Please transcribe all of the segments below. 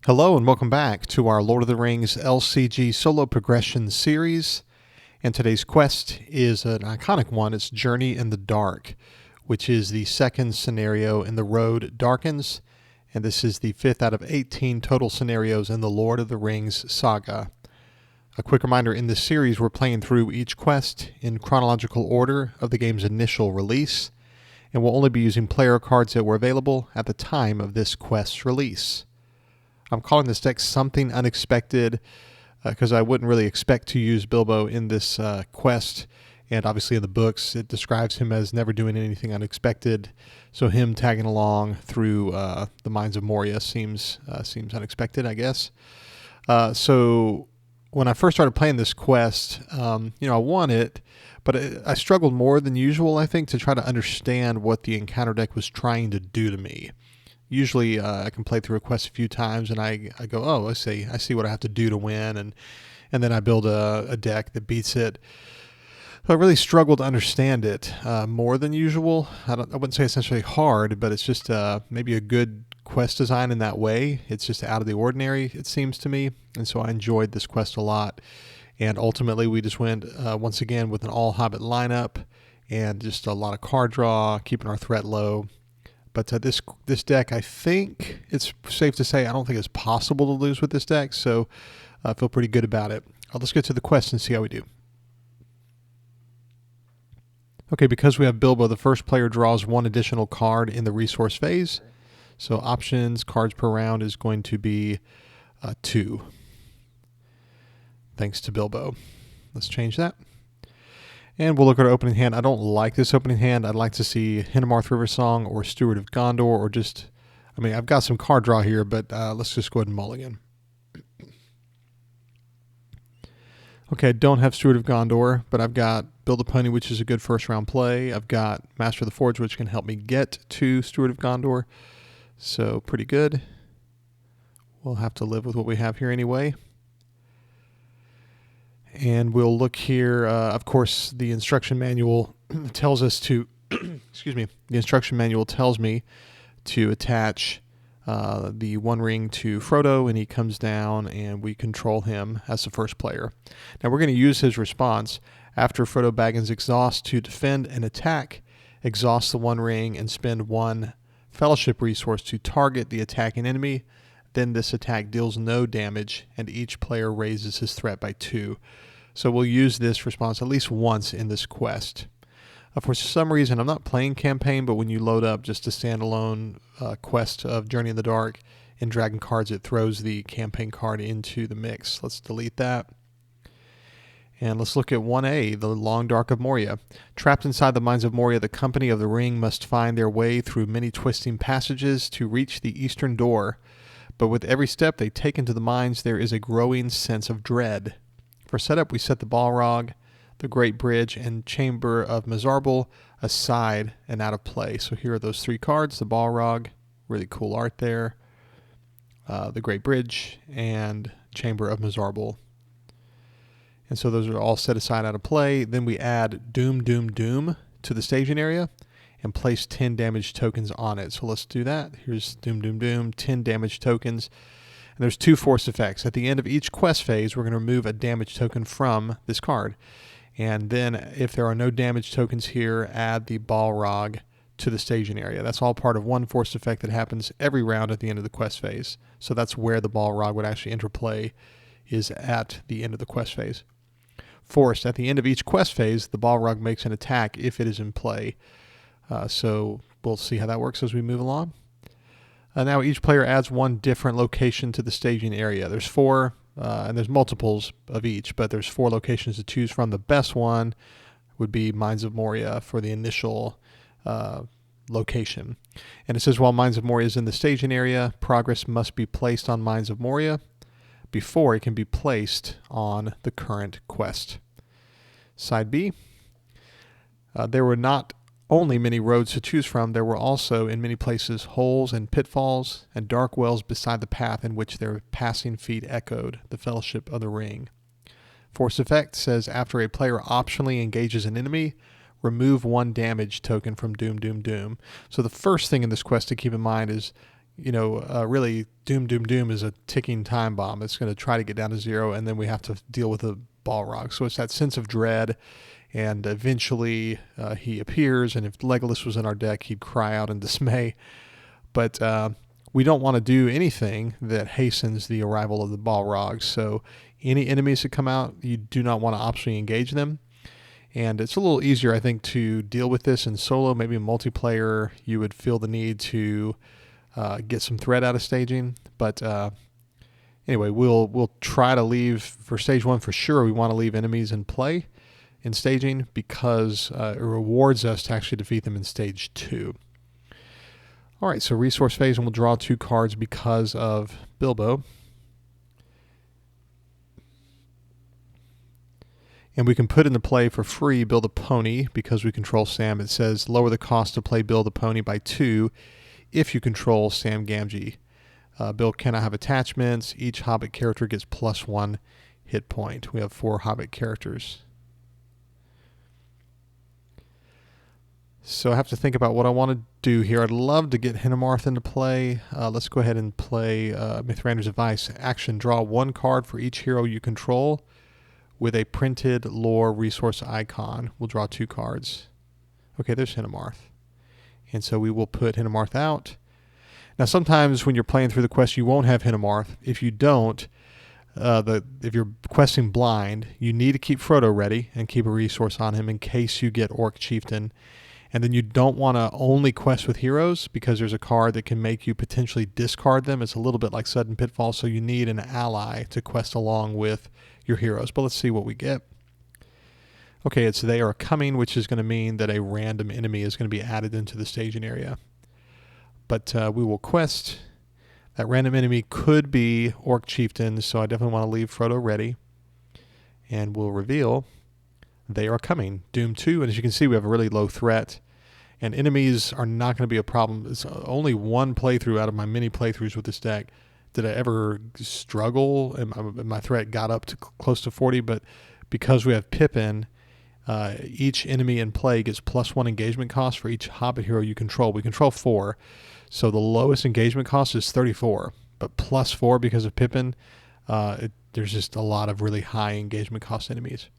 Hello and welcome back to our Lord of the Rings LCG solo progression series. And today's quest is an iconic one. It's Journey in the Dark, which is the second scenario in The Road Darkens. And this is the 5th out of 18 total scenarios in the Lord of the Rings saga. A quick reminder, in this series we're playing through each quest in chronological order of the game's initial release. And we'll only be using player cards that were available at the time of this quest's release. I'm calling this deck Something Unexpected because I wouldn't really expect to use Bilbo in this quest. And obviously in the books, it describes him as never doing anything unexpected. So him tagging along through the Mines of Moria seems unexpected, I guess. So when I first started playing this quest, I won it, but I struggled more than usual, I think, to try to understand what the encounter deck was trying to do to me. Usually I can play through a quest a few times and I go, oh, I see what I have to do to win, and then I build a deck that beats it. So I really struggled to understand it more than usual. I wouldn't say it's necessarily hard, but it's just maybe a good quest design in that way. It's just out of the ordinary, it seems to me, and so I enjoyed this quest a lot. And ultimately we just went once again with an all Hobbit lineup and just a lot of card draw, keeping our threat low. But this deck, I think it's safe to say I don't think it's possible to lose with this deck, so I feel pretty good about it. Let's get to the quest and see how we do. Okay, because we have Bilbo, the first player draws one additional card in the resource phase. So options, cards per round is going to be 2. Thanks to Bilbo. Let's change that. And we'll look at our opening hand. I don't like this opening hand. I'd like to see Hinmarth Riversong or Steward of Gondor, or just, I've got some card draw here, but let's just go ahead and mulligan. Okay, I don't have Steward of Gondor, but I've got Build a Pony, which is a good first round play. I've got Master of the Forge, which can help me get to Steward of Gondor. So pretty good. We'll have to live with what we have here anyway. And we'll look here, of course, the instruction manual tells us to, excuse me, the instruction manual tells me to attach the One Ring to Frodo, and he comes down and we control him as the first player. Now we're going to use his response. After Frodo Baggins exhausts to defend and attack, exhaust the One Ring and spend 1 fellowship resource to target the attacking enemy. Then this attack deals no damage, and each player raises his threat by 2. So we'll use this response at least once in this quest. For some reason, I'm not playing campaign, but when you load up just a standalone quest of Journey in the Dark in Dragon Cards, it throws the campaign card into the mix. Let's delete that. And let's look at 1A, the Long Dark of Moria. Trapped inside the Mines of Moria, the Company of the Ring must find their way through many twisting passages to reach the eastern door. But with every step they take into the mines, there is a growing sense of dread. For setup, we set the Balrog, the Great Bridge, and Chamber of Mizarble aside and out of play. So here are those 3 cards, the Balrog, really cool art there, the Great Bridge, and Chamber of Mizarble. And so those are all set aside out of play. Then we add Doom, Doom, Doom to the staging area and place 10 damage tokens on it. So let's do that. Here's Doom, Doom, Doom, 10 damage tokens. And there's 2 force effects. At the end of each quest phase, we're going to remove a damage token from this card. And then if there are no damage tokens here, add the Balrog to the staging area. That's all part of one force effect that happens every round at the end of the quest phase. So that's where the Balrog would actually enter play, is at the end of the quest phase. Forced, at the end of each quest phase, the Balrog makes an attack if it is in play. So we'll see how that works as we move along. Now each player adds 1 different location to the staging area. There's 4, and there's multiples of each, but there's 4 locations to choose from. The best one would be Mines of Moria for the initial location. And it says while Mines of Moria is in the staging area, progress must be placed on Mines of Moria before it can be placed on the current quest. Side B, there were not only many roads to choose from, there were also in many places holes and pitfalls and dark wells beside the path in which their passing feet echoed the Fellowship of the Ring. Force effect says after a player optionally engages an enemy, remove 1 damage token from Doom, Doom, Doom. So the first thing in this quest to keep in mind is really Doom Doom Doom is a ticking time bomb. It's going to try to get down to 0, and then we have to deal with a Balrog. So it's that sense of dread, and eventually he appears, and if Legolas was in our deck, he'd cry out in dismay. But we don't want to do anything that hastens the arrival of the Balrogs. So any enemies that come out, you do not want to optionally engage them. And it's a little easier, I think, to deal with this in solo. Maybe in multiplayer, you would feel the need to get some threat out of staging. But anyway, we'll try to leave for stage 1 for sure. We want to leave enemies in play in staging because it rewards us to actually defeat them in stage 2. All right, so resource phase, and we'll draw 2 cards because of Bilbo. And we can put into play for free Build a Pony because we control Sam. It says lower the cost to play Build a Pony by 2 if you control Sam Gamgee. Bill cannot have attachments. Each Hobbit character gets +1 hit point. We have 4 Hobbit characters. So I have to think about what I want to do here. I'd love to get Hinemarth into play. Let's go ahead and play Mithrander's Advice. Action, draw 1 card for each hero you control with a printed lore resource icon. We'll draw 2 cards. Okay, there's Hinemarth. And so we will put Hinemarth out. Now sometimes when you're playing through the quest, you won't have Hinemarth. If you don't, if you're questing blind, you need to keep Frodo ready and keep a resource on him in case you get Orc Chieftain. And then you don't want to only quest with heroes because there's a card that can make you potentially discard them. It's a little bit like Sudden Pitfall, so you need an ally to quest along with your heroes. But let's see what we get. Okay, it's They Are Coming, which is going to mean that a random enemy is going to be added into the staging area. But we will quest. That random enemy could be Orc Chieftain, so I definitely want to leave Frodo ready. And we'll reveal They Are Coming, Doom 2. And as you can see, we have a really low threat. And enemies are not going to be a problem. It's only 1 playthrough out of my many playthroughs with this deck did I ever struggle. And my threat got up to close to 40. But because we have Pippin, each enemy in play gets +1 engagement cost for each Hobbit hero you control. We control 4. So the lowest engagement cost is 34. But +4 because of Pippin, there's just a lot of really high engagement cost enemies.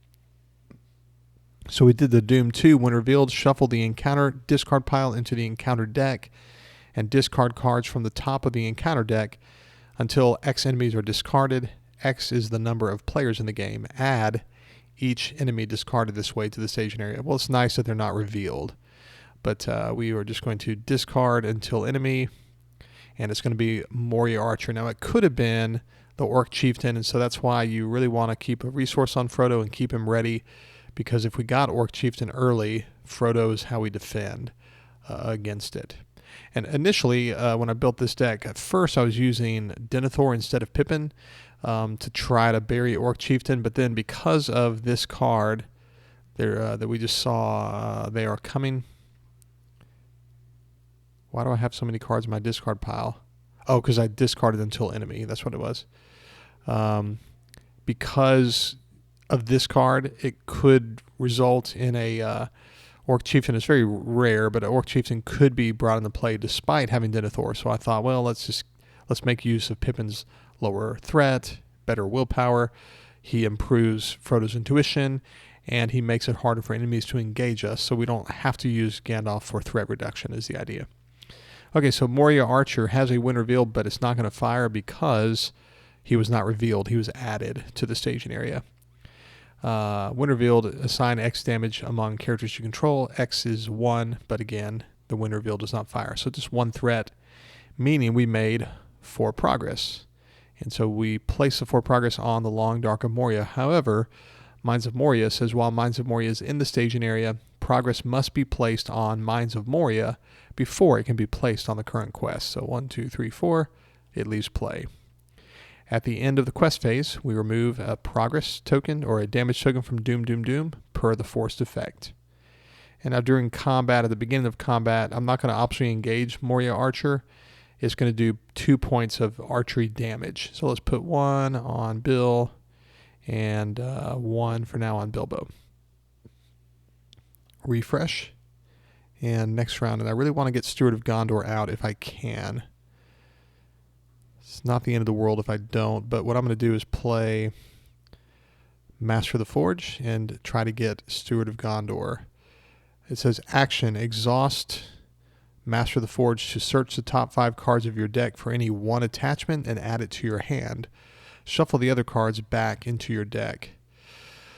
So we did the Doom 2. When revealed, shuffle the encounter discard pile into the encounter deck and discard cards from the top of the encounter deck until X enemies are discarded. X is the number of players in the game. Add each enemy discarded this way to the staging area. Well, it's nice that they're not revealed. But we are just going to discard until enemy, and it's going to be Moria Archer. Now, it could have been the Orc Chieftain, and so that's why you really want to keep a resource on Frodo and keep him ready. Because if we got Orc Chieftain early, Frodo is how we defend against it. And initially, when I built this deck, at first I was using Denethor instead of Pippin to try to bury Orc Chieftain. But then because of this card there that we just saw, They Are Coming. Why do I have so many cards in my discard pile? Oh, because I discarded until enemy. That's what it was. Because of this card, it could result in a Orc Chieftain. It's very rare, but an Orc Chieftain could be brought into play despite having Denethor. So I thought, well, let's make use of Pippin's lower threat, better willpower. He improves Frodo's intuition, and he makes it harder for enemies to engage us, so we don't have to use Gandalf for threat reduction is the idea. Okay, so Moria Archer has a win revealed, but it's not going to fire because he was not revealed. He was added to the staging area. When revealed, assign X damage among characters you control. X is 1, but again, the when revealed does not fire. So just 1 threat, meaning we made 4 progress. And so we place the 4 progress on the Long Dark of Moria. However, Mines of Moria says while Mines of Moria is in the staging area, progress must be placed on Mines of Moria before it can be placed on the current quest. So 1, 2, 3, 4, it leaves play. At the end of the quest phase, we remove a progress token or a damage token from Doom, Doom, Doom per the forced effect. And now during combat, at the beginning of combat, I'm not going to optionally engage Moria Archer. It's going to do 2 points of archery damage. So let's put 1 on Bill and 1 for now on Bilbo. Refresh. And next round, and I really want to get Steward of Gondor out if I can. It's not the end of the world if I don't, but what I'm going to do is play Master of the Forge and try to get Steward of Gondor. It says action, exhaust Master of the Forge to search the top 5 cards of your deck for any one attachment and add it to your hand. Shuffle the other cards back into your deck.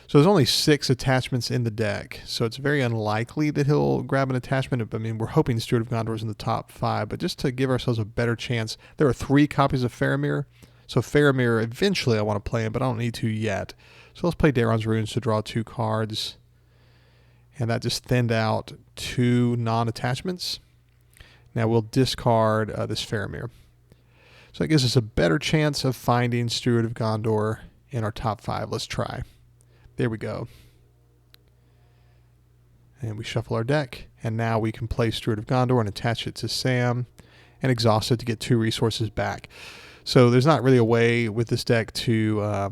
So there's only 6 attachments in the deck, so it's very unlikely that he'll grab an attachment. I mean, we're hoping Steward of Gondor is in the top 5, but just to give ourselves a better chance, there are 3 copies of Faramir. So Faramir, eventually I want to play him, but I don't need to yet. So let's play Daeron's Runes to draw 2 cards. And that just thinned out 2 non-attachments. Now we'll discard this Faramir. So that gives us a better chance of finding Steward of Gondor in our top 5. Let's try. There we go. And we shuffle our deck. And now we can play Steward of Gondor and attach it to Sam and exhaust it to get 2 resources back. So there's not really a way with this deck to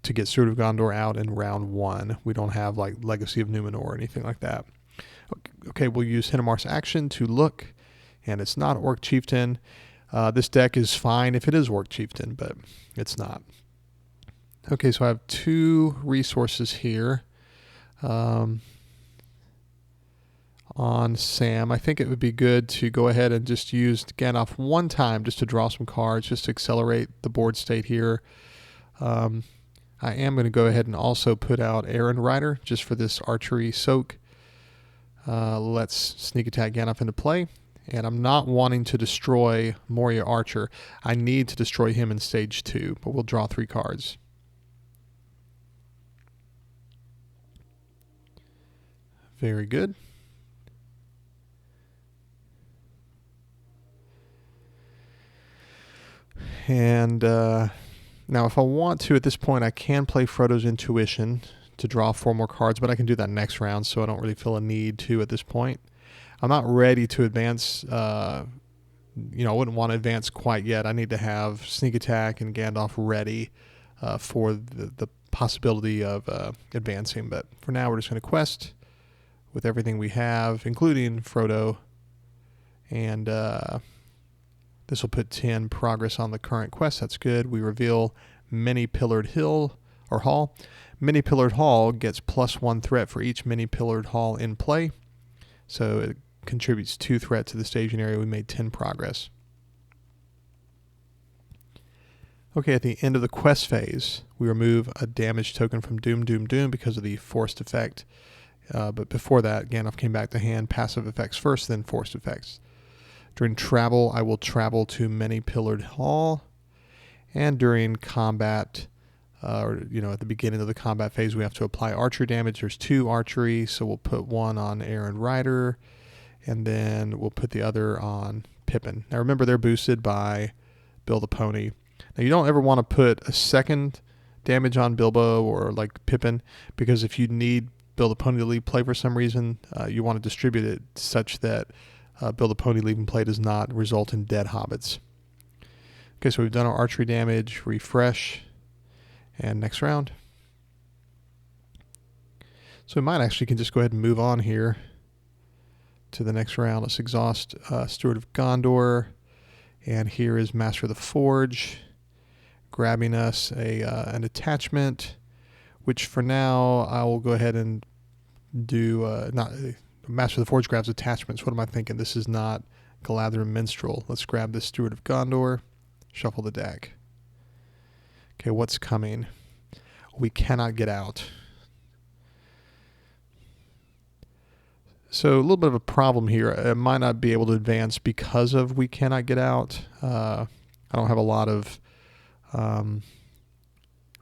get Steward of Gondor out in round 1. We don't have like Legacy of Numenor or anything like that. Okay, we'll use Hinemar's action to look. And it's not Orc Chieftain. This deck is fine if it is Orc Chieftain, but it's not. Okay, so I have 2 resources here on Sam. I think it would be good to go ahead and just use Gandalf one time just to draw some cards, just to accelerate the board state here. I am going to go ahead and also put out Errand Rider just for this archery soak. Let's sneak attack Gandalf into play. And I'm not wanting to destroy Moria Archer. I need to destroy him in stage 2, but we'll draw 3 cards. Very good. And now if I want to, at this point, I can play Frodo's Intuition to draw 4 more cards, but I can do that next round, so I don't really feel a need to at this point. I'm not ready to advance. I wouldn't want to advance quite yet. I need to have Sneak Attack and Gandalf ready for the possibility of advancing. But for now, we're just going to quest with everything we have, including Frodo. And this will put 10 progress on the current quest. That's good. We reveal Many Pillared Hill or Hall. Many Pillared Hall gets +1 threat for each Many Pillared Hall in play. So it contributes 2 threat to the staging area. We made 10 progress. Okay, at the end of the quest phase, we remove a damage token from Doom, Doom, Doom because of the forced effect. But before that, Gandalf came back to hand. Passive effects first, then forced effects. During travel, I will travel to Many Pillared Hall. And during combat, at the beginning of the combat phase, we have to apply archery damage. There's 2 archery, so we'll put 1 on Errand Rider, and then we'll put the other on Pippin. Now remember, they're boosted by Bill the Pony. Now you don't ever want to put a second damage on Bilbo or like Pippin, because if you need Bill the Pony to leave play for some reason, you want to distribute it such that Bill the Pony leaving play does not result in dead hobbits. Okay, so we've done our archery damage, refresh, and next round. So we might actually can just go ahead and move on here to the next round. Let's exhaust Steward of Gondor. And here is Master of the Forge, grabbing us an attachment, which for now I will go ahead and do, Master of the Forge grabs attachments. What am I thinking? This is not Galadhrim Minstrel. Let's grab this Steward of Gondor, shuffle the deck. Okay, what's coming? We cannot get out. So a little bit of a problem here. I might not be able to advance because of we cannot get out. I don't have a lot of... well,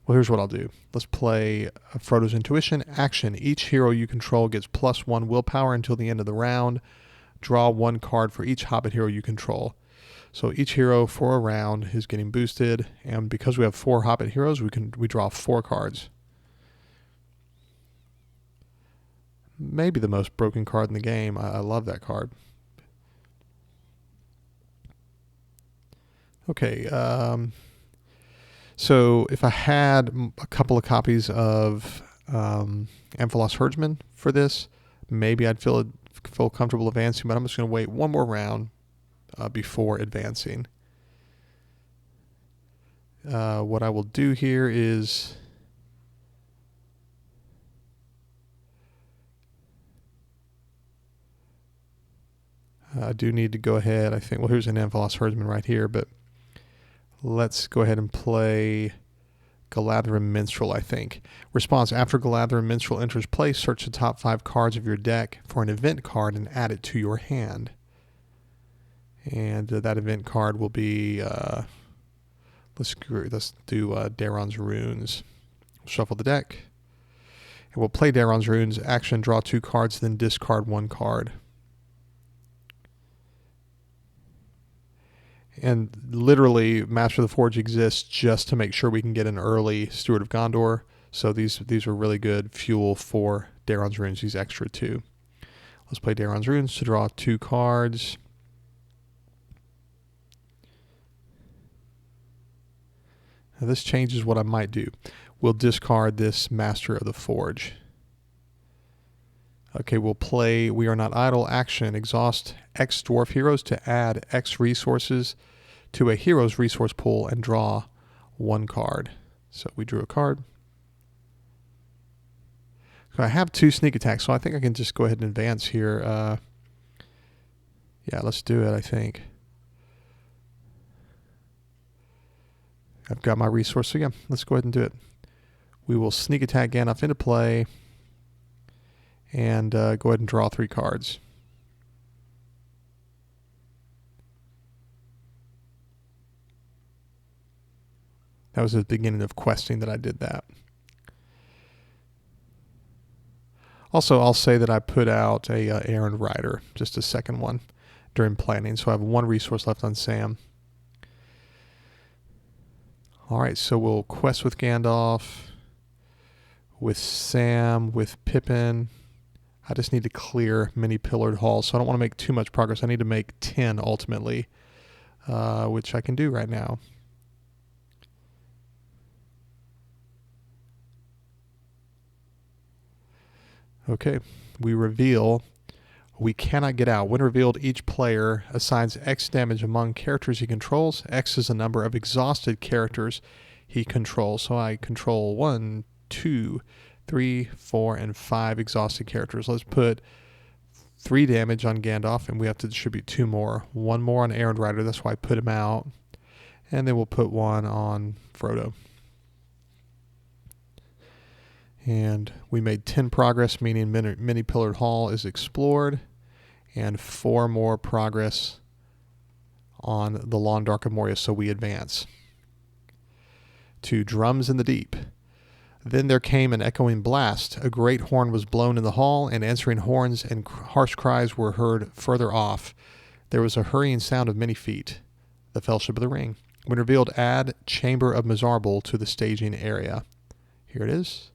here's what I'll do. Let's play Frodo's Intuition. Action. Each hero you control gets +1 willpower until the end of the round. Draw 1 card for each Hobbit hero you control. So each hero for a round is getting boosted, and because we have 4 Hobbit heroes, we draw 4 cards. Maybe the most broken card in the game. I love that card. Okay, so if I had a couple of copies of Amphalos Herdsman for this, maybe I'd feel comfortable advancing, but I'm just going to wait one more round before advancing. What I will do here is I do need to go ahead. I think, well, here's an Amphalos Herdsman right here, but let's go ahead and play Galadhrim Minstrel, I think. Response: after Galadhrim Minstrel enters play, search the top 5 cards of your deck for an event card and add it to your hand. And that event card will be, let's do Daron's Runes. Shuffle the deck. And we'll play Daron's Runes. Action: draw 2 cards, then discard 1 card. And literally, Master of the Forge exists just to make sure we can get an early Steward of Gondor. So these are really good fuel for Daron's Runes, these extra 2. Let's play Daron's Runes to draw 2 cards. Now this changes what I might do. We'll discard this Master of the Forge. Okay, we'll play We Are Not Idle. Action: exhaust X dwarf heroes to add X resources to a hero's resource pool and draw 1 card. So we drew a card. So I have 2 sneak attacks, so I think I can just go ahead and advance here. Yeah, let's do it, I think. I've got my resource, so yeah, let's go ahead and do it. We will sneak attack Gandalf into play and go ahead and draw 3 cards. That was the beginning of questing that I did that. Also, I'll say that I put out a errand rider, just a second one, during planning, so I have 1 resource left on Sam. All right, so we'll quest with Gandalf, with Sam, with Pippin. I just need to clear many pillared halls, so I don't want to make too much progress. I need to make 10 ultimately, which I can do right now. Okay, we reveal we cannot get out. When revealed, each player assigns X damage among characters he controls. X is the number of exhausted characters he controls. So I control 1, 2, 3, 4, and 5 exhausted characters. Let's put 3 damage on Gandalf, and we have to distribute 2 more. 1 more on Errand Rider, that's why I put him out. And then we'll put 1 on Frodo. And we made 10 progress, meaning many pillared hall is explored, and 4 more progress on the Long Dark of Moria, so we advance to Drums in the Deep. Then there came an echoing blast. A great horn was blown in the hall, and answering horns and harsh cries were heard further off. There was a hurrying sound of many feet. The Fellowship of the Ring. When revealed, add Chamber of Mizarbul to the staging area. Here it is.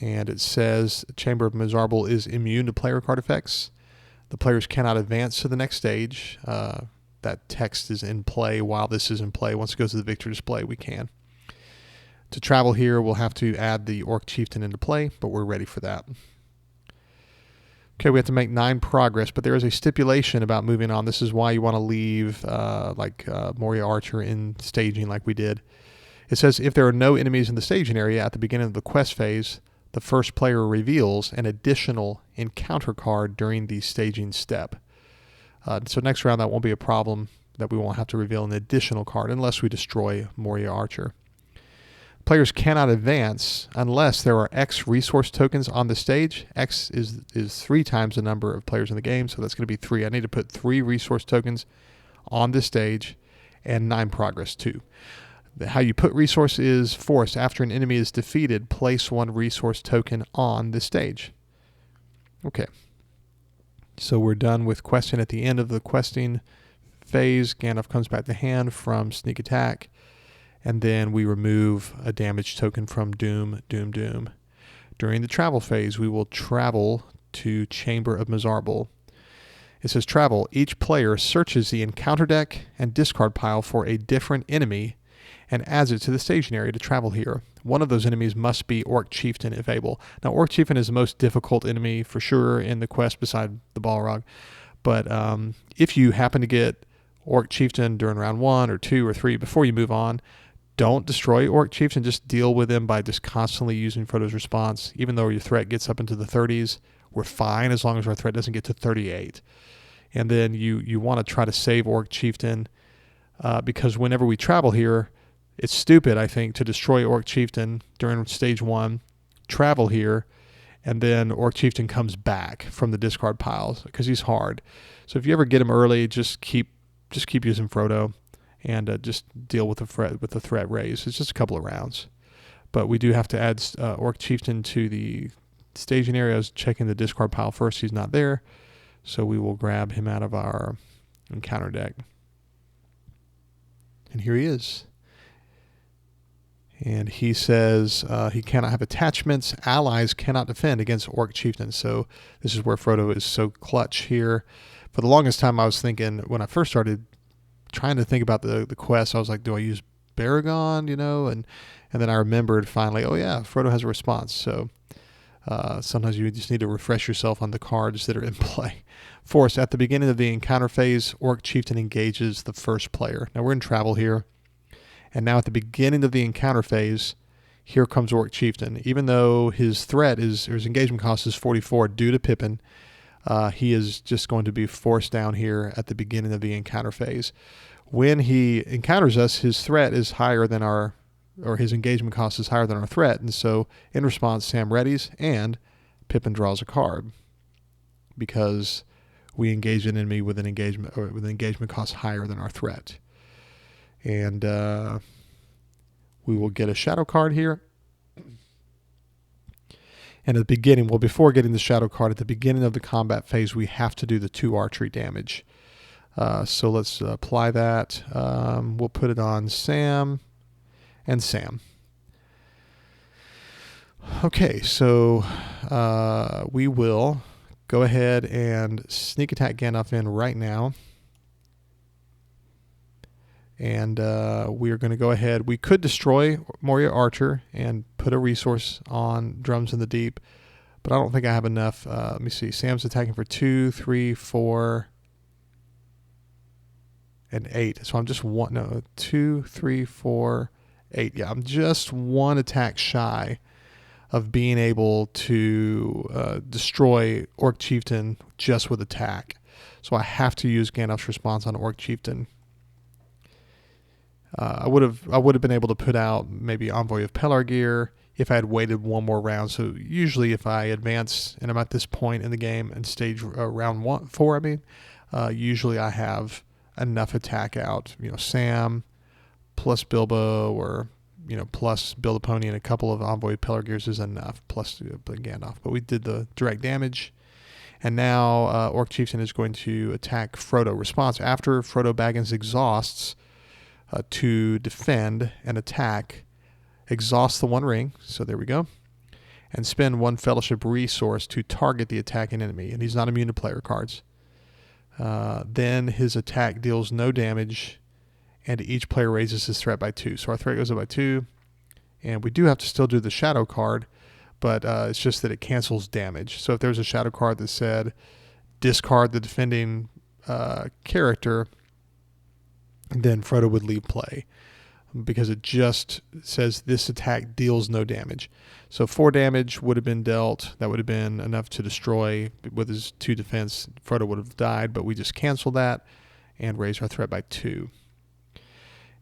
And it says Chamber of Mizarbul is immune to player card effects. The players cannot advance to the next stage. That text is in play while this is in play. Once it goes to the victory display, we can. To travel here, we'll have to add the Orc Chieftain into play, but we're ready for that. Okay, we have to make 9 progress, but there is a stipulation about moving on. This is why you want to leave Moria Archer in staging like we did. It says if there are no enemies in the staging area at the beginning of the quest phase, the first player reveals an additional encounter card during the staging step. So next round, that won't be a problem, that we won't have to reveal an additional card unless we destroy Moria Archer. Players cannot advance unless there are X resource tokens on the stage. X is 3 times the number of players in the game, so that's going to be 3. I need to put 3 resource tokens on the stage and 9 progress too. How you put resource is force. After an enemy is defeated, place 1 resource token on the stage. Okay. So we're done with questing. At the end of the questing phase, Gandalf comes back to hand from sneak attack, and then we remove a damage token from Doom. During the travel phase, we will travel to Chamber of Mizarbul. It says travel. Each player searches the encounter deck and discard pile for a different enemy and adds it to the staging area to travel here. One of those enemies must be Orc Chieftain if able. Now, Orc Chieftain is the most difficult enemy for sure in the quest beside the Balrog. But if you happen to get Orc Chieftain during round 1 or 2 or 3 before you move on. Don't destroy Orc Chieftain. Just deal with them by just constantly using Frodo's response. Even though your threat gets up into the 30s, we're fine as long as our threat doesn't get to 38. And then you want to try to save Orc Chieftain because whenever we travel here, it's stupid, I think, to destroy Orc Chieftain during stage 1, travel here, and then Orc Chieftain comes back from the discard piles because he's hard. So if you ever get him early, just keep using Frodo and just deal with the threat raise. It's just a couple of rounds. But we do have to add Orc Chieftain to the staging areas, checking the discard pile first. He's not there. So we will grab him out of our encounter deck. And here he is. And he says he cannot have attachments. Allies cannot defend against Orc Chieftain. So this is where Frodo is so clutch here. For the longest time, I was thinking, when I first started trying to think about the quest, I was like, do I use Baragon, And then I remembered finally, oh yeah, Frodo has a response. So sometimes you just need to refresh yourself on the cards that are in play. Force, at the beginning of the encounter phase, Orc Chieftain engages the first player. Now we're in travel here. And now at the beginning of the encounter phase, here comes Orc Chieftain. Even though his engagement cost is 44 due to Pippin, he is just going to be forced down here at the beginning of the encounter phase. When he encounters us, his threat is higher than his engagement cost is higher than our threat. And so in response, Sam readies and Pippin draws a card because we engage an enemy with an engagement cost higher than our threat. And we will get a shadow card here. And at the beginning, before getting the shadow card, at the beginning of the combat phase, we have to do the 2 archery damage. So let's apply that. We'll put it on Sam and Sam. Okay, so we will go ahead and sneak attack Gandalf in right now. And we are going to go ahead. We could destroy Moria Archer and put a resource on Drums in the Deep, but I don't think I have enough. Let me see. Sam's attacking for 2, 3, 4, and 8. So I'm just 2, 3, 4, 8. Yeah, I'm just 1 attack shy of being able to destroy Orc Chieftain just with attack. So I have to use Gandalf's response on Orc Chieftain. I would have been able to put out maybe Envoy of Pelargir if I had waited 1 more round. So usually if I advance and I'm at this point in the game and stage round 4, usually I have enough attack out. Sam plus Bilbo or plus Build-A-Pony and a couple of Envoy of Pelargirs is enough, plus Gandalf. But we did the direct damage. And now Orc Chieftain is going to attack Frodo. Response, after Frodo Baggins exhausts to defend and attack, exhaust the 1 ring, so there we go, and spend 1 fellowship resource to target the attacking enemy, and he's not immune to player cards. Then his attack deals no damage, and each player raises his threat by 2. So our threat goes up by 2, and we do have to still do the shadow card, but it's just that it cancels damage. So if there's a shadow card that said discard the defending character, then Frodo would leave play because it just says this attack deals no damage. So 4 damage would have been dealt. That would have been enough to destroy with his 2 defense. Frodo would have died, but we just cancel that and raise our threat by 2.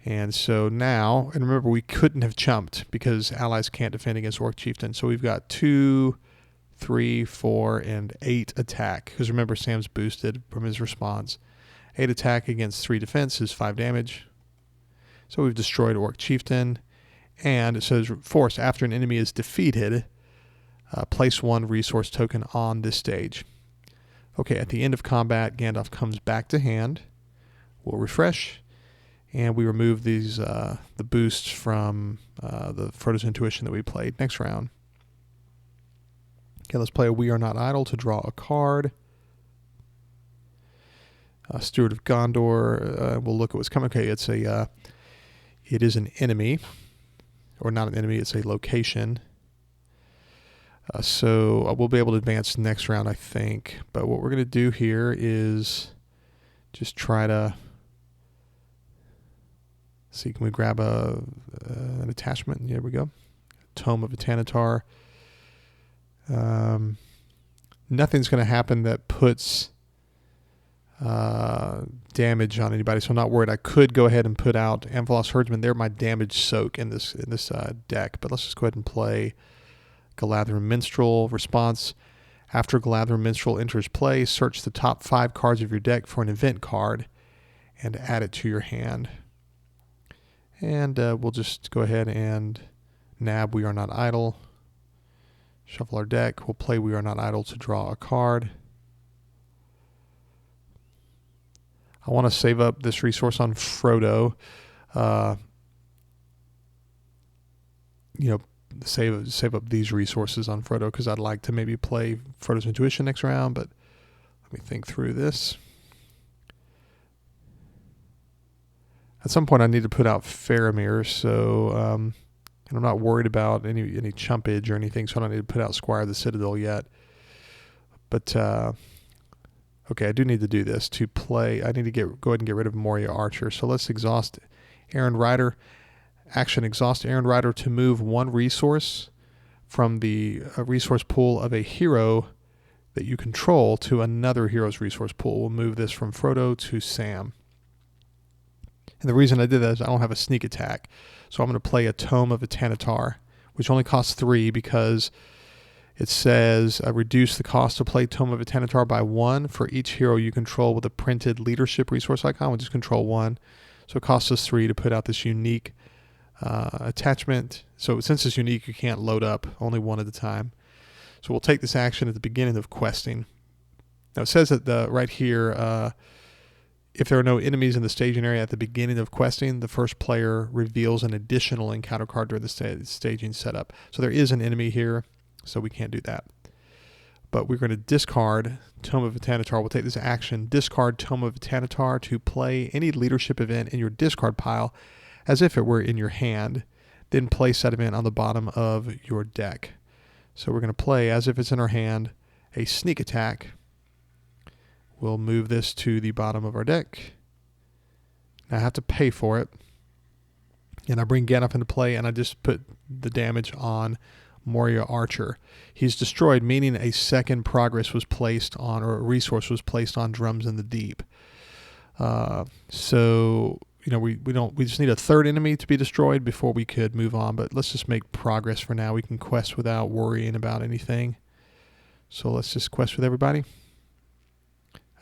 And so now, and remember, we couldn't have chumped because allies can't defend against Orc Chieftain. So we've got 2, 3, 4, and 8 attack. Because remember, Sam's boosted from his response. 8 attack against 3 defense is 5 damage. So we've destroyed Orc Chieftain. And it says, force, after an enemy is defeated, place 1 resource token on this stage. Okay, at the end of combat, Gandalf comes back to hand. We'll refresh. And we remove these the boosts from the Frodo's Intuition that we played next round. Okay, let's play a We Are Not Idle to draw a card. Steward of Gondor. We'll look at what's coming. Okay, it is an enemy, or not an enemy. It's a location. So we'll be able to advance next round, I think. But what we're going to do here is just try to Let's see, can we grab an attachment? There we go. Tome of a Tanatar. Nothing's going to happen that puts damage on anybody, so I'm not worried. I could go ahead and put out Amphalos Herdsman. They're my damage soak in this deck, but let's just go ahead and play Galadhrim Minstrel. Response: after Galadhrim Minstrel enters play, search the top 5 cards of your deck for an event card and add it to your hand. And we'll just go ahead and nab We Are Not Idle. Shuffle our deck. We'll play We Are Not Idle to draw a card. I want to save up this resource on Frodo. Save up these resources on Frodo because I'd like to maybe play Frodo's Intuition next round, but let me think through this. At some point I need to put out Faramir, so and I'm not worried about any chumpage or anything, so I don't need to put out Squire of the Citadel yet. But okay, I do need to do this to play. I need to go ahead and get rid of Moria Archer. So let's exhaust Errand Rider. Action: exhaust Errand Rider to move 1 resource from the resource pool of a hero that you control to another hero's resource pool. We'll move this from Frodo to Sam. And the reason I did that is I don't have a sneak attack. So I'm going to play a Tome of a Tanatar, which only costs 3 because it says reduce the cost to play Tome of a Tanatar by 1 for each hero you control with a printed leadership resource icon, which is control 1. So it costs us 3 to put out this unique attachment. So since it's unique, you can't load up only 1 at a time. So we'll take this action at the beginning of questing. Now it says that right here, if there are no enemies in the staging area at the beginning of questing, the first player reveals an additional encounter card during the staging setup. So there is an enemy here, so we can't do that. But we're going to discard Tome of a Tanatar. We'll take this action, discard Tome of a Tanatar to play any leadership event in your discard pile as if it were in your hand. Then place that event on the bottom of your deck. So we're going to play, as if it's in our hand, a sneak attack. We'll move this to the bottom of our deck. Now I have to pay for it. And I bring Gandalf into play, and I just put the damage on Moria Archer. He's destroyed, meaning a second progress was placed on, or a resource was placed on Drums in the Deep. So, we just need a third enemy to be destroyed before we could move on, but let's just make progress for now. We can quest without worrying about anything. So let's just quest with everybody.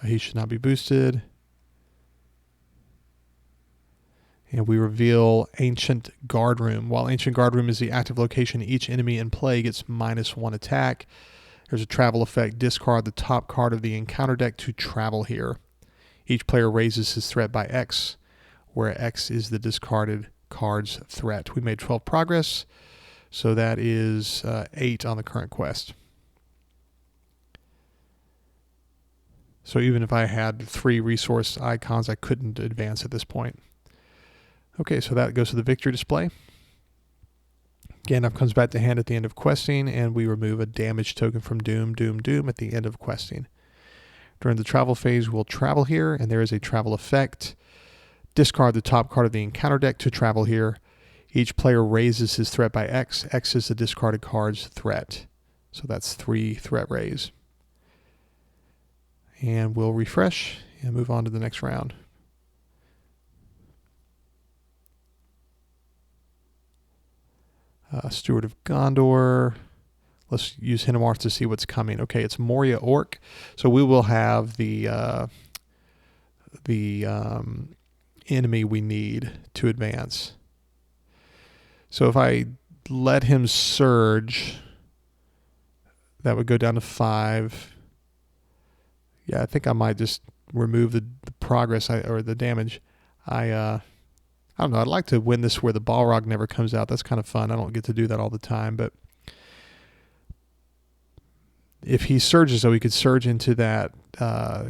He should not be boosted. And we reveal Ancient Guard Room. While Ancient Guard Room is the active location, each enemy in play gets -1 attack. There's a travel effect. Discard the top card of the encounter deck to travel here. Each player raises his threat by X, where X is the discarded card's threat. We made 12 progress, so that is 8 on the current quest. So even if I had 3 resource icons, I couldn't advance at this point. Okay, so that goes to the victory display. Gandalf comes back to hand at the end of questing, and we remove a damage token from Doom at the end of questing. During the travel phase, we'll travel here, and there is a travel effect. Discard the top card of the encounter deck to travel here. Each player raises his threat by X. X is the discarded card's threat. So that's 3 threat raise. And we'll refresh and move on to the next round. Steward of Gondor. Let's use Hinamar to see what's coming. Okay, it's Moria Orc. So we will have the enemy we need to advance. So if I let him surge, that would go down to 5. Yeah, I think I might just remove the progress or the damage. I don't know. I'd like to win this where the Balrog never comes out. That's kind of fun. I don't get to do that all the time. But if he surges, though, he could surge into that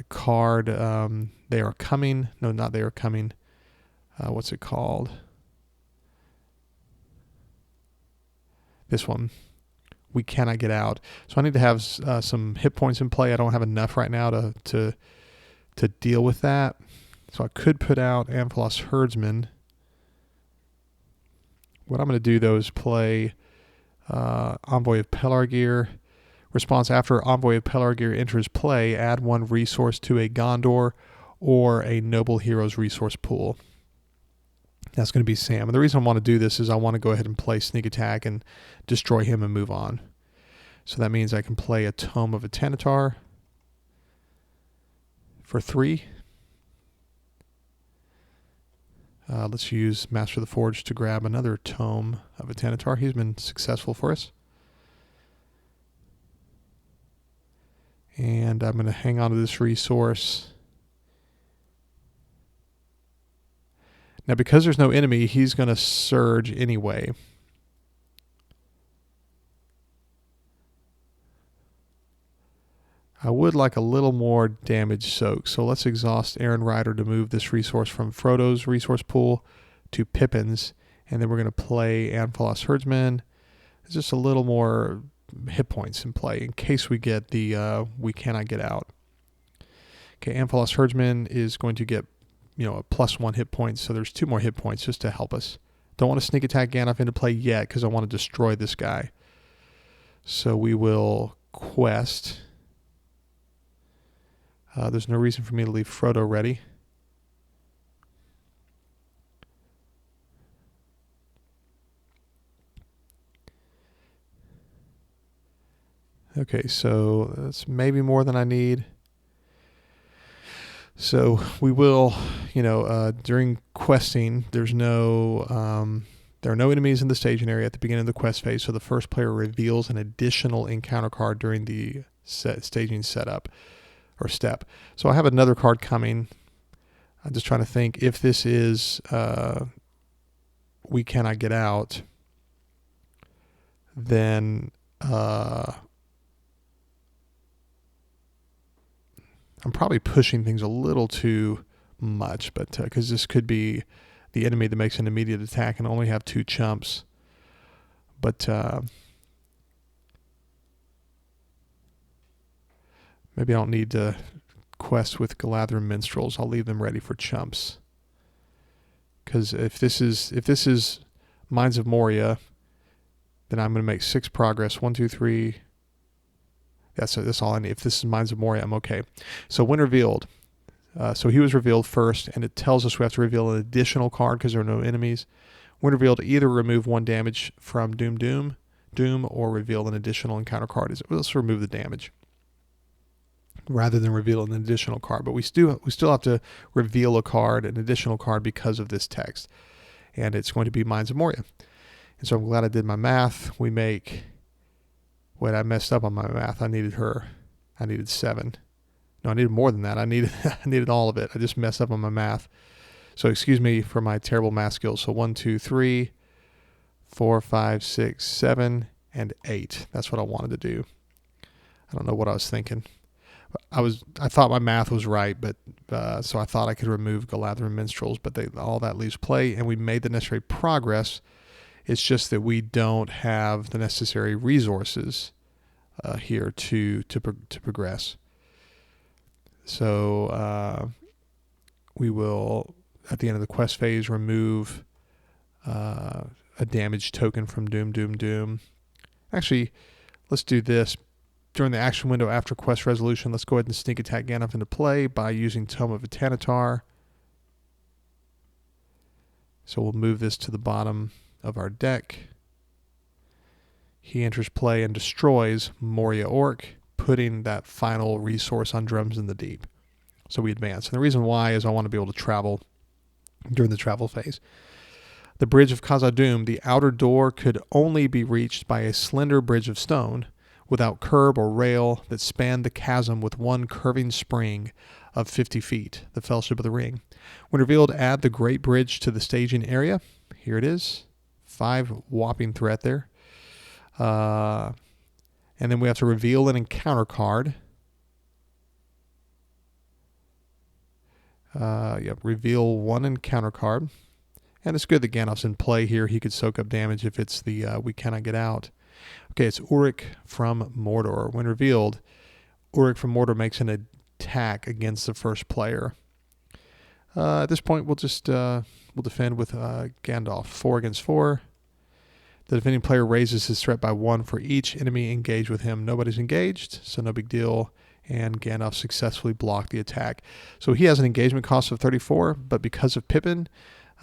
card. They Are Coming. No, not They Are Coming. What's it called? This one. We Cannot Get Out. So I need to have some hit points in play. I don't have enough right now to deal with that. So I could put out Amphalos Herdsman. What I'm going to do, though, is play Envoy of Pelargir. Response: after Envoy of Pelargir enters play, add 1 resource to a Gondor or a Noble Heroes resource pool. That's going to be Sam. And the reason I want to do this is I want to go ahead and play Sneak Attack and destroy him and move on. So that means I can play a Tome of Atanatar for 3. Let's use Master of the Forge to grab another Tome of Atanatar. He's been successful for us. And I'm going to hang on to this resource. Now, because there's no enemy, he's going to surge anyway. I would like a little more damage soak, so let's exhaust Aaron Rider to move this resource from Frodo's resource pool to Pippin's, and then we're going to play Amphalos Herdsman. There's just a little more hit points in play in case we get the we cannot get out. Okay, Amphalos Herdsman is going to get a +1 hit points, so there's 2 more hit points just to help us. Don't want to sneak attack Gandalf into play yet because I want to destroy this guy. So we will quest. There's no reason for me to leave Frodo ready. Okay, so that's maybe more than I need. So we will, during questing, there are no enemies in the staging area at the beginning of the quest phase, so the first player reveals an additional encounter card during the staging setup or step. So I have another card coming. I'm just trying to think if this is we cannot get out, then I'm probably pushing things a little too much, but because this could be the enemy that makes an immediate attack and only have 2 chumps. But maybe I don't need to quest with Galadhrim Minstrels. I'll leave them ready for chumps. Because if this is Mines of Moria, then I'm going to make 6 progress. 1, 2, 3. That's all I need. If this is Mines of Moria, I'm okay. So when revealed, so he was revealed first, and it tells us we have to reveal an additional card because there are no enemies. When revealed, either remove 1 damage from Doom, or reveal an additional encounter card. Let's remove the damage rather than reveal an additional card. But we still have to reveal a card, an additional card, because of this text, and it's going to be Mines of Moria. And so I'm glad I did my math. We make. Wait, I messed up on my math. I needed 7. No, I needed more than that. I needed all of it. I just messed up on my math. So excuse me for my terrible math skills. So 1, 2, 3, 4, 5, 6, 7, and 8. That's what I wanted to do. I don't know what I was thinking. I thought my math was right, but so I thought I could remove Galadhrim Minstrels, but all that leaves play, and we made the necessary progress. It's just that we don't have the necessary resources here to progress. So we will, at the end of the quest phase, remove a damage token from Doom. Actually, let's do this. During the action window after quest resolution, let's go ahead and sneak attack Gandalf into play by using Tome of Atanatar. So we'll move this to the bottom of our deck. He enters play and destroys Moria Orc, putting that final resource on Drums in the Deep. So we advance. And the reason why is I want to be able to travel during the travel phase. The Bridge of Khazad-dûm, the outer door could only be reached by a slender bridge of stone without curb or rail that spanned the chasm with 1 curving spring of 50 feet, the Fellowship of the Ring. When revealed, add the Great Bridge to the staging area. Here it is. 5 whopping threat there. And then we have to reveal an encounter card. Reveal 1 encounter card. And it's good that Gandalf's in play here. He could soak up damage if it's the we cannot get out. Okay, it's Uruk from Mordor. When revealed, Uruk from Mordor makes an attack against the first player. At this point, we'll just we'll defend with Gandalf. 4 against 4. The defending player raises his threat by 1 for each enemy engaged with him. Nobody's engaged, so no big deal. And Gandalf successfully blocked the attack. So he has an engagement cost of 34, but because of Pippin,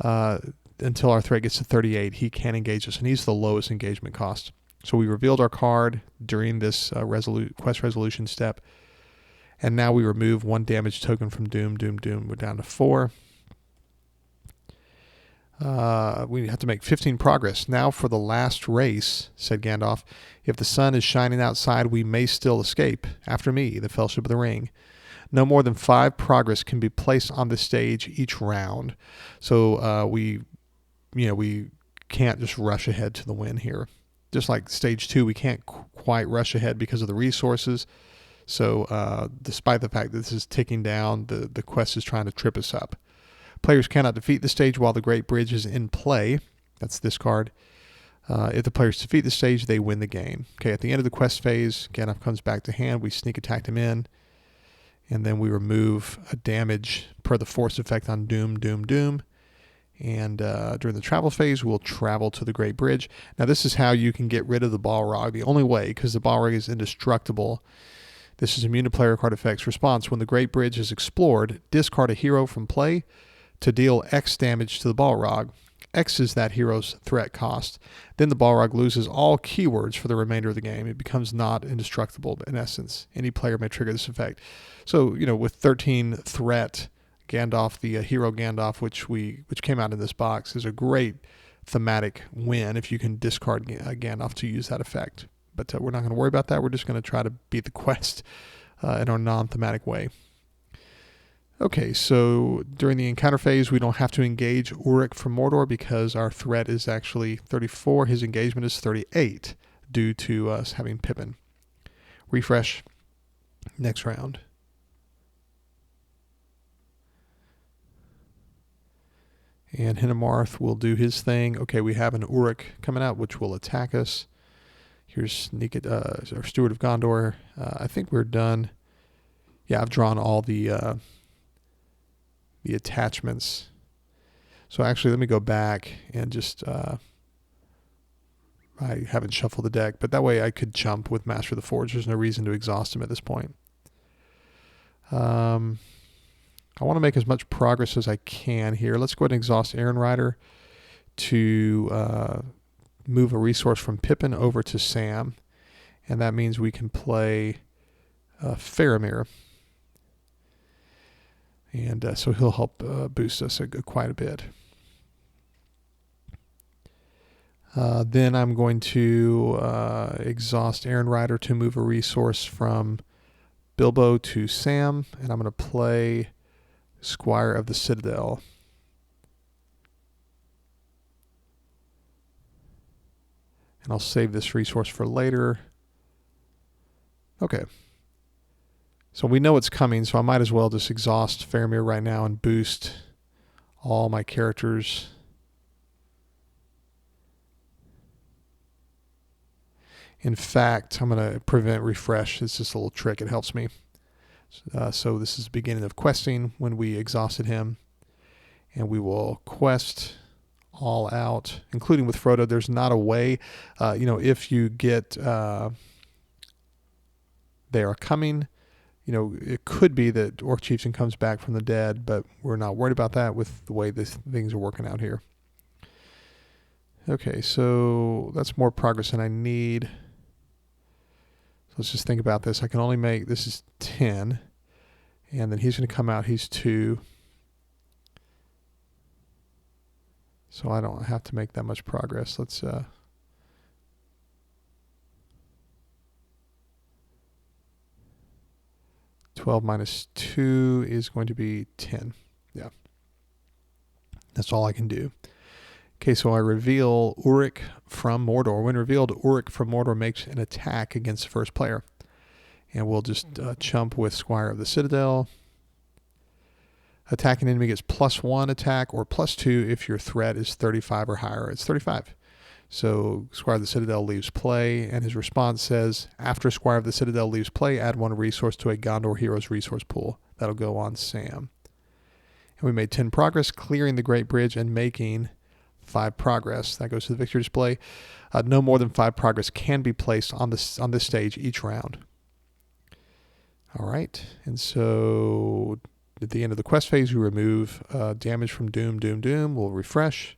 until our threat gets to 38, he can engage us, and he's the lowest engagement cost. So we revealed our card during this quest resolution step, and now we remove 1 damage token from Doom. We're down to 4. We have to make 15 progress. Now for the last race, said Gandalf. If the sun is shining outside, we may still escape. After me, the Fellowship of the Ring. No more than 5 progress can be placed on the stage each round. So we can't just rush ahead to the win here. Just like stage 2, we can't quite rush ahead because of the resources. So despite the fact that this is ticking down, the quest is trying to trip us up. Players cannot defeat the stage while the Great Bridge is in play. That's this card. If the players defeat the stage, they win the game. Okay, at the end of the quest phase, Gandalf comes back to hand. We sneak attack him in, and then we remove a damage per the force effect on Doom. And during the travel phase, we'll travel to the Great Bridge. Now, this is how you can get rid of the Balrog. The only way, because the Balrog is indestructible. This is immune to player card effects. Response: when the Great Bridge is explored, discard a hero from play to deal X damage to the Balrog. X is that hero's threat cost. Then the Balrog loses all keywords for the remainder of the game. It becomes not indestructible in essence. Any player may trigger this effect. So, with 13 threat, Gandalf, the hero Gandalf, which came out in this box, is a great thematic win if you can discard Gandalf to use that effect. But we're not going to worry about that. We're just going to try to beat the quest in our non-thematic way. Okay, so during the encounter phase, we don't have to engage Uruk from Mordor because our threat is actually 34. His engagement is 38 due to us having Pippin. Refresh. Next round. And Hinemarth will do his thing. Okay, we have an Uruk coming out, which will attack us. Here's our Steward of Gondor. I think we're done. Yeah, I've drawn all the attachments. So actually, let me go back and just... I haven't shuffled the deck, but that way I could jump with Master of the Forge. There's no reason to exhaust him at this point. I want to make as much progress as I can here. Let's go ahead and exhaust Aaron Rider to move a resource from Pippin over to Sam. And that means we can play Faramir. And so he'll help boost us quite a bit. Then I'm going to exhaust Aaron Rider to move a resource from Bilbo to Sam. And I'm going to play Squire of the Citadel. And I'll save this resource for later. Okay. So we know it's coming, so I might as well just exhaust Faramir right now and boost all my characters. In fact, I'm going to prevent refresh. It's just a little trick. It helps me. So this is the beginning of questing when we exhausted him. And we will quest all out, including with Frodo. There's not a way, if you get they are coming, it could be that Orc Chieftain comes back from the dead, but we're not worried about that with the way things are working out here. Okay, so that's more progress than I need. So let's just think about this. I can only make, this is 10, and then he's going to come out, he's 2. So I don't have to make that much progress. Let's 12 minus 2 is going to be 10. Yeah. That's all I can do. Okay, so I reveal Uruk from Mordor. When revealed, Uruk from Mordor makes an attack against the first player. And we'll just chump with Squire of the Citadel. Attacking enemy gets +1 attack or +2 if your threat is 35 or higher. It's 35. So Squire of the Citadel leaves play, and his response says, after Squire of the Citadel leaves play, add 1 resource to a Gondor hero's resource pool. That'll go on Sam. And we made 10 progress, clearing the Great Bridge and making 5 progress. That goes to the victory display. No more than 5 progress can be placed on this stage each round. All right, and so at the end of the quest phase, we remove damage from Doom. We'll refresh,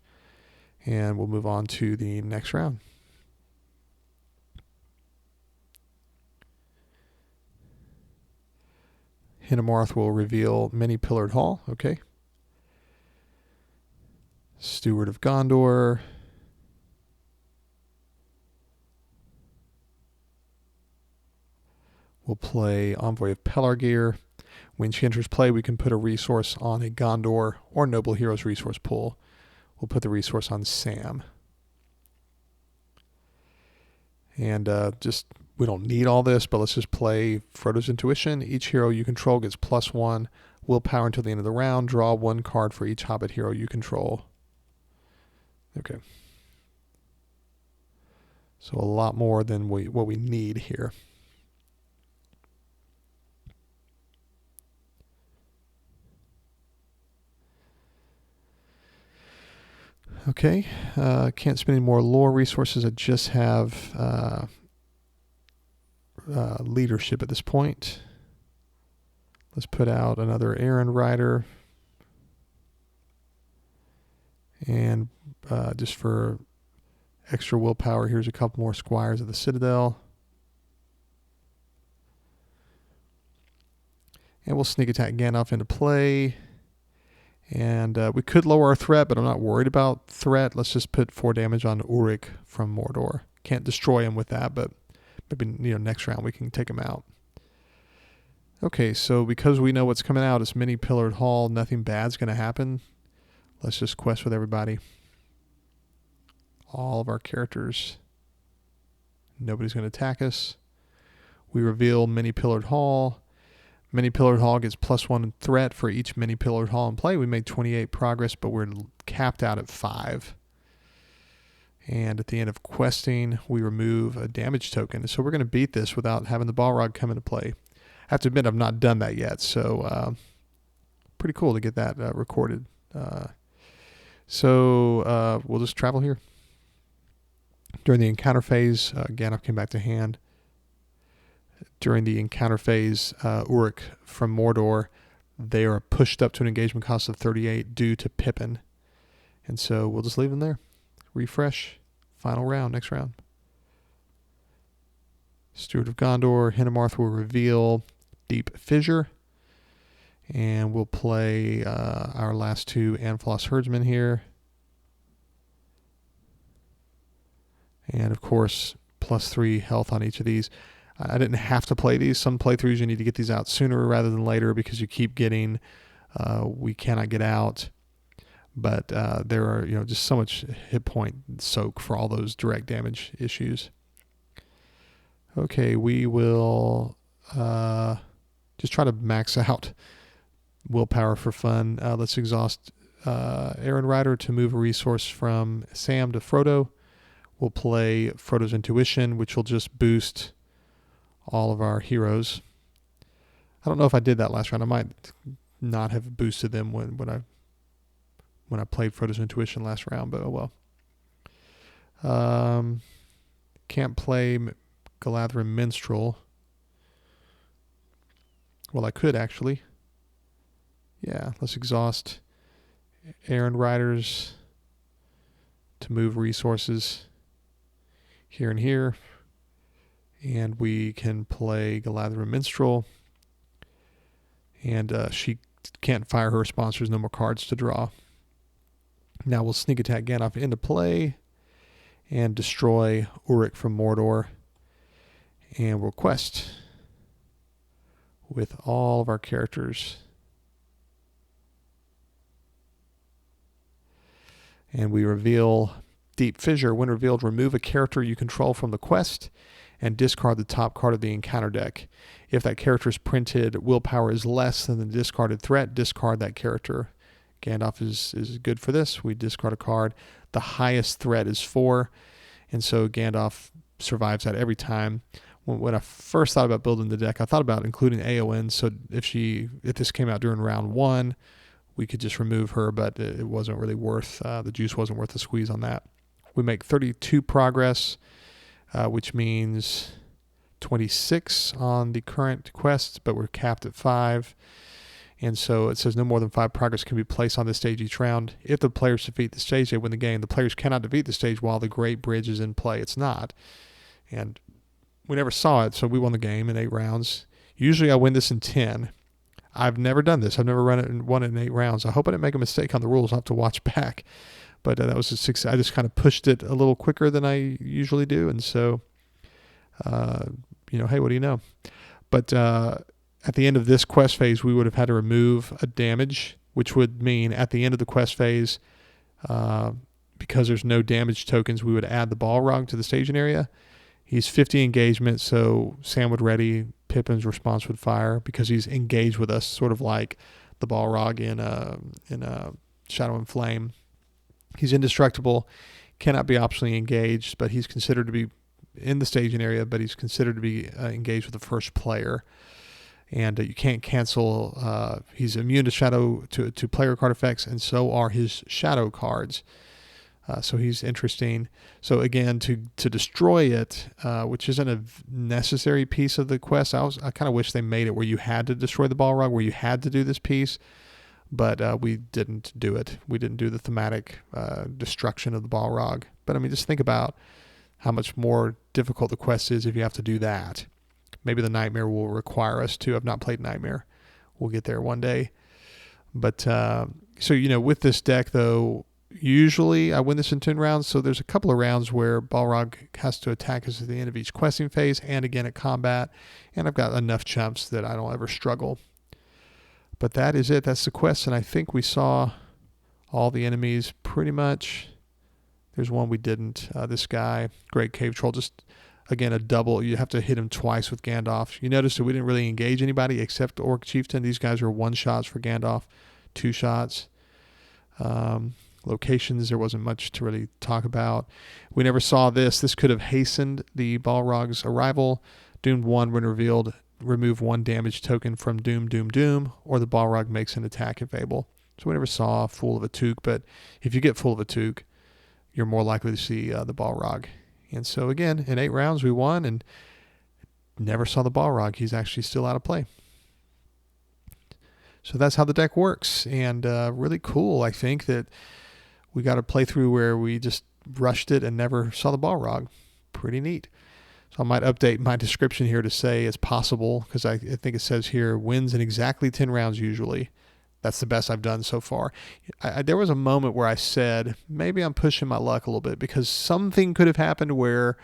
and we'll move on to the next round. Hinnemarth will reveal Many-Pillared Hall. Okay. Steward of Gondor. We'll play Envoy of Pelargir. When she enters play, we can put a resource on a Gondor or Noble Heroes resource pool. We'll put the resource on Sam. And we don't need all this, but let's just play Frodo's Intuition. Each hero you control gets +1 willpower until the end of the round. Draw 1 card for each Hobbit hero you control. Okay. So a lot more than what we need here. Okay, can't spend any more lore resources. I just have leadership at this point. Let's put out another errand rider. And just for extra willpower, here's a couple more squires of the Citadel. And we'll sneak attack Gandalf into play. And we could lower our threat, but I'm not worried about threat. Let's just put 4 damage on Uruk from Mordor. Can't destroy him with that, but maybe next round we can take him out. Okay, so because we know what's coming out, it's Many-Pillared Hall. Nothing bad's going to happen. Let's just quest with everybody. All of our characters. Nobody's going to attack us. We reveal Many-Pillared Hall. Many-Pillared Hall gets +1 threat for each Many-Pillared Hall in play. We made 28 progress, but we're capped out at 5. And at the end of questing, we remove a damage token. So we're going to beat this without having the Balrog come into play. I have to admit, I've not done that yet, so pretty cool to get that recorded. So we'll just travel here. During the encounter phase, Gandalf came back to hand. During the encounter phase, Uruk from Mordor, they are pushed up to an engagement cost of 38 due to Pippin. And so we'll just leave them there. Refresh. Final round, next round. Steward of Gondor, Hinnemarth will reveal Deep Fissure. And we'll play our last 2 Anfalos Herdsmen here. And of course, +3 health on each of these. I didn't have to play these. Some playthroughs you need to get these out sooner rather than later because you keep getting we cannot get out. But there are just so much hit point soak for all those direct damage issues. Okay, we will just try to max out willpower for fun. Let's exhaust Errand Rider to move a resource from Sam to Frodo. We'll play Frodo's Intuition, which will just boost all of our heroes. I don't know if I did that last round. I might not have boosted them when I played Frodo's Intuition last round, but oh well. Can't play Galadhrim Minstrel. Well, I could actually. Yeah, let's exhaust Errand Riders to move resources here and here. And we can play Galadhrim Minstrel. And she can't fire her response. There's no more cards to draw. Now we'll sneak attack Gandalf into play and destroy Uruk from Mordor. And we'll quest with all of our characters. And we reveal Deep Fissure. When revealed, remove a character you control from the quest and discard the top card of the encounter deck. If that character's printed willpower is less than the discarded threat, discard that character. Gandalf is good for this. We discard a card. The highest threat is 4, and so Gandalf survives that every time. When I first thought about building the deck, I thought about including Éowyn, so if this came out during round 1, we could just remove her, but it wasn't really worth, the juice wasn't worth the squeeze on that. We make 32 progress, which means 26 on the current quest, but we're capped at 5. And so it says no more than 5 progress can be placed on this stage each round. If the players defeat the stage, they win the game. The players cannot defeat the stage while the Great Bridge is in play. It's not. And we never saw it, so we won the game in 8 rounds. Usually I win this in 10. I've never done this. I've never won it in 8 rounds. I hope I didn't make a mistake on the rules. I'll have to watch back. But that was a 6. I just kind of pushed it a little quicker than I usually do. And so, hey, what do you know? But at the end of this quest phase, we would have had to remove a damage, which would mean at the end of the quest phase, because there's no damage tokens, we would add the Balrog to the staging area. He's 50 engagement, so Sam would ready, Pippin's response would fire because he's engaged with us, sort of like the Balrog in Shadow and Flame. He's indestructible, cannot be optionally engaged, but he's considered to be in the staging area, but he's considered to be engaged with the first player. And you can't cancel. He's immune to shadow to player card effects, and so are his shadow cards. So he's interesting. So again, to destroy it, which isn't a necessary piece of the quest. I kind of wish they made it where you had to destroy the Balrog, where you had to do this piece, but we didn't do it. We didn't do the thematic destruction of the Balrog. But I mean, just think about how much more difficult the quest is if you have to do that. Maybe the Nightmare will require us to. I've not played Nightmare. We'll get there one day. But so, with this deck, though, usually I win this in 10 rounds. So there's a couple of rounds where Balrog has to attack us at the end of each questing phase and again at combat. And I've got enough chumps that I don't ever struggle. But that is it. That's the quest. And I think we saw all the enemies pretty much. There's one we didn't. This guy, Great Cave Troll, just... Again, a double. You have to hit him twice with Gandalf. You notice that we didn't really engage anybody except Orc Chieftain. These guys were 1 shots for Gandalf, 2 shots. Locations, there wasn't much to really talk about. We never saw this. This could have hastened the Balrog's arrival. Doomed 1 when revealed. Remove 1 damage token from Doom, Doom, Doom, or the Balrog makes an attack if able. So we never saw Fool of a Took, but if you get Fool of a Took, you're more likely to see the Balrog. And so, again, in 8 rounds, we won and never saw the Balrog. He's actually still out of play. So that's how the deck works. And really cool, I think, that we got a playthrough where we just rushed it and never saw the Balrog. Pretty neat. So I might update my description here to say it's possible, because I think it says here, wins in exactly 10 rounds usually. That's the best I've done so far. There was a moment where I said, maybe I'm pushing my luck a little bit because something could have happened where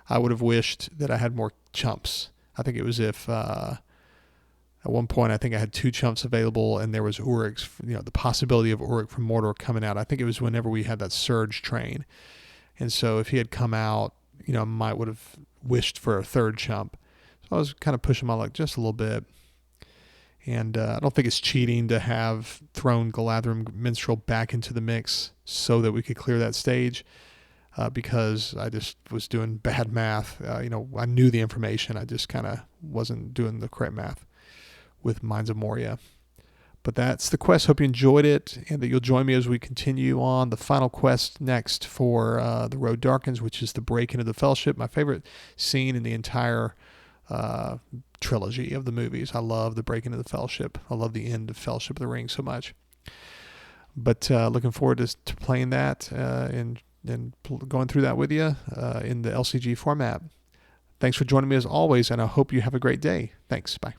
I would have wished that I had more chumps. I think it was if at one point I think I had 2 chumps available and there was Uruk's, the possibility of Uruk from Mordor coming out. I think it was whenever we had that Surge train. And so if he had come out, I might would have wished for a 3rd chump. So I was kind of pushing my luck just a little bit. And I don't think it's cheating to have thrown Galadrim Minstrel back into the mix so that we could clear that stage because I just was doing bad math. I knew the information. I just kind of wasn't doing the correct math with Mines of Moria. But that's the quest. Hope you enjoyed it and that you'll join me as we continue on the final quest next for The Road Darkens, which is the break into the Fellowship. My favorite scene in the entire trilogy of the movies. I love the break into the Fellowship. I love the end of Fellowship of the Ring so much. But looking forward to playing that and going through that with you in the LCG format. Thanks for joining me as always, and I hope you have a great day. Thanks. Bye.